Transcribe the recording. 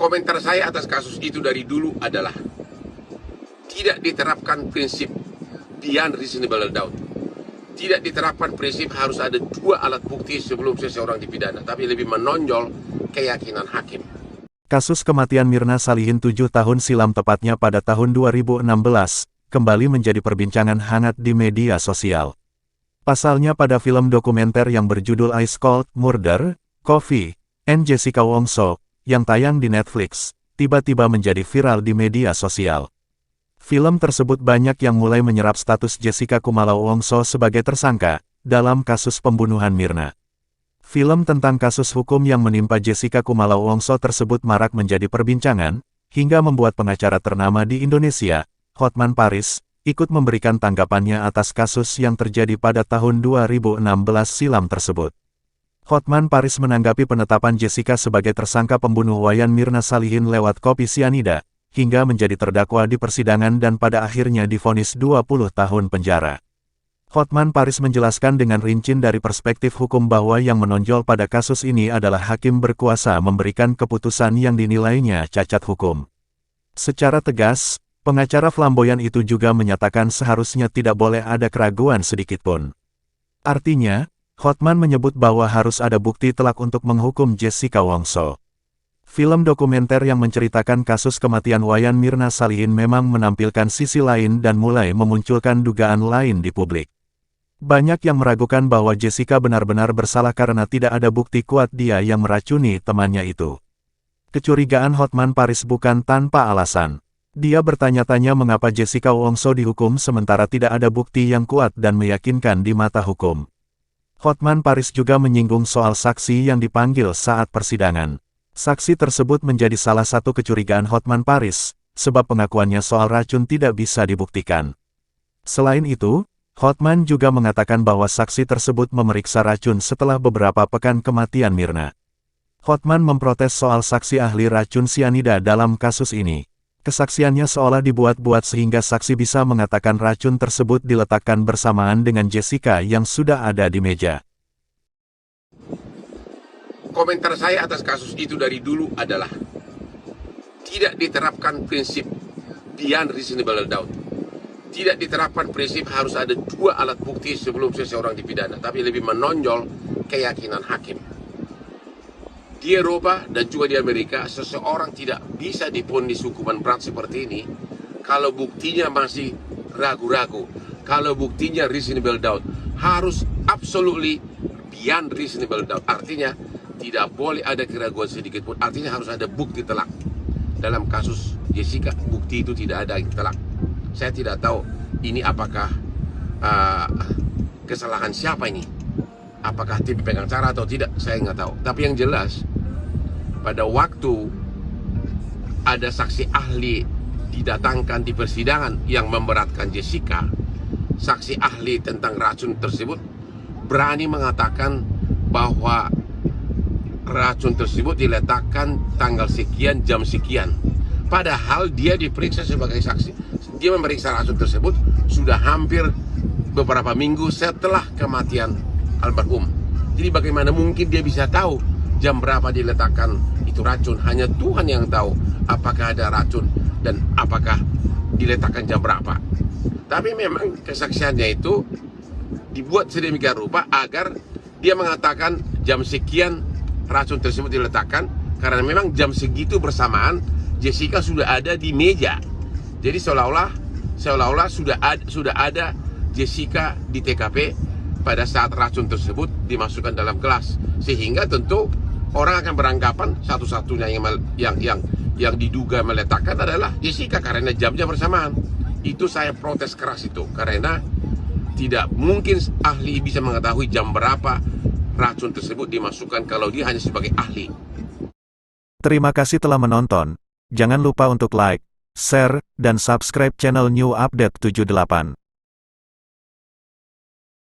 Komentar saya atas kasus itu dari dulu adalah tidak diterapkan prinsip beyond reasonable doubt. Tidak diterapkan prinsip harus ada 2 alat bukti sebelum seseorang dipidana, tapi lebih menonjol keyakinan hakim. Kasus kematian Mirna Salihin 7 tahun silam tepatnya pada tahun 2016, kembali menjadi perbincangan hangat di media sosial. Pasalnya pada film dokumenter yang berjudul Ice Cold Murder, Coffee and Jessica Wongso, yang tayang di Netflix, tiba-tiba menjadi viral di media sosial. Film tersebut banyak yang mulai menyerap status Jessica Kumala Wongso sebagai tersangka dalam kasus pembunuhan Mirna. Film tentang kasus hukum yang menimpa Jessica Kumala Wongso tersebut marak menjadi perbincangan, hingga membuat pengacara ternama di Indonesia, Hotman Paris, ikut memberikan tanggapannya atas kasus yang terjadi pada tahun 2016 silam tersebut. Hotman Paris menanggapi penetapan Jessica sebagai tersangka pembunuh Wayan Mirna Salihin lewat kopi sianida, hingga menjadi terdakwa di persidangan dan pada akhirnya divonis 20 tahun penjara. Hotman Paris menjelaskan dengan rinci dari perspektif hukum bahwa yang menonjol pada kasus ini adalah hakim berkuasa memberikan keputusan yang dinilainya cacat hukum. Secara tegas, pengacara flamboyan itu juga menyatakan seharusnya tidak boleh ada keraguan sedikitpun. Artinya, Hotman menyebut bahwa harus ada bukti telak untuk menghukum Jessica Wongso. Film dokumenter yang menceritakan kasus kematian Wayan Mirna Salihin memang menampilkan sisi lain dan mulai memunculkan dugaan lain di publik. Banyak yang meragukan bahwa Jessica benar-benar bersalah karena tidak ada bukti kuat dia yang meracuni temannya itu. Kecurigaan Hotman Paris bukan tanpa alasan. Dia bertanya-tanya mengapa Jessica Wongso dihukum sementara tidak ada bukti yang kuat dan meyakinkan di mata hukum. Hotman Paris juga menyinggung soal saksi yang dipanggil saat persidangan. Saksi tersebut menjadi salah satu kecurigaan Hotman Paris, sebab pengakuannya soal racun tidak bisa dibuktikan. Selain itu, Hotman juga mengatakan bahwa saksi tersebut memeriksa racun setelah beberapa pekan kematian Mirna. Hotman memprotes soal saksi ahli racun sianida dalam kasus ini. Kesaksiannya seolah dibuat-buat sehingga saksi bisa mengatakan racun tersebut diletakkan bersamaan dengan Jessica yang sudah ada di meja. Komentar saya atas kasus itu dari dulu adalah tidak diterapkan prinsip beyond reasonable doubt. Tidak diterapkan prinsip harus ada 2 alat bukti sebelum seseorang dipidana, tapi lebih menonjol keyakinan hakim. Di Eropa dan juga di Amerika, seseorang tidak bisa divonis hukuman berat seperti ini kalau buktinya masih ragu-ragu, kalau buktinya reasonable doubt. Harus absolutely beyond reasonable doubt. Artinya, tidak boleh ada keraguan sedikit pun. Artinya harus ada bukti telak. Dalam kasus Jessica, bukti itu tidak ada telak. Saya tidak tahu ini apakah kesalahan siapa ini. Apakah tim pengacara atau tidak, saya nggak tahu. Tapi yang jelas, pada waktu ada saksi ahli didatangkan di persidangan yang memberatkan Jessica, saksi ahli tentang racun tersebut berani mengatakan bahwa racun tersebut diletakkan tanggal sekian, jam sekian. Padahal dia diperiksa sebagai saksi. Dia memeriksa racun tersebut sudah hampir beberapa minggu setelah kematian almarhum. Jadi bagaimana mungkin dia bisa tahu jam berapa diletakkan itu racun? Hanya Tuhan yang tahu apakah ada racun dan apakah diletakkan jam berapa. Tapi memang kesaksiannya itu dibuat sedemikian rupa agar dia mengatakan jam sekian racun tersebut diletakkan, karena memang jam segitu bersamaan Jessica sudah ada di meja. Jadi seolah-olah sudah ada Jessica di TKP pada saat racun tersebut dimasukkan dalam gelas, sehingga tentu orang akan beranggapan satu-satunya yang diduga meletakkan adalah Jessica karena jamnya bersamaan. Itu saya protes keras itu, karena tidak mungkin ahli bisa mengetahui jam berapa racun tersebut dimasukkan kalau dia hanya sebagai ahli. Terima kasih telah menonton. Jangan lupa untuk like, share, dan subscribe channel New Update 78.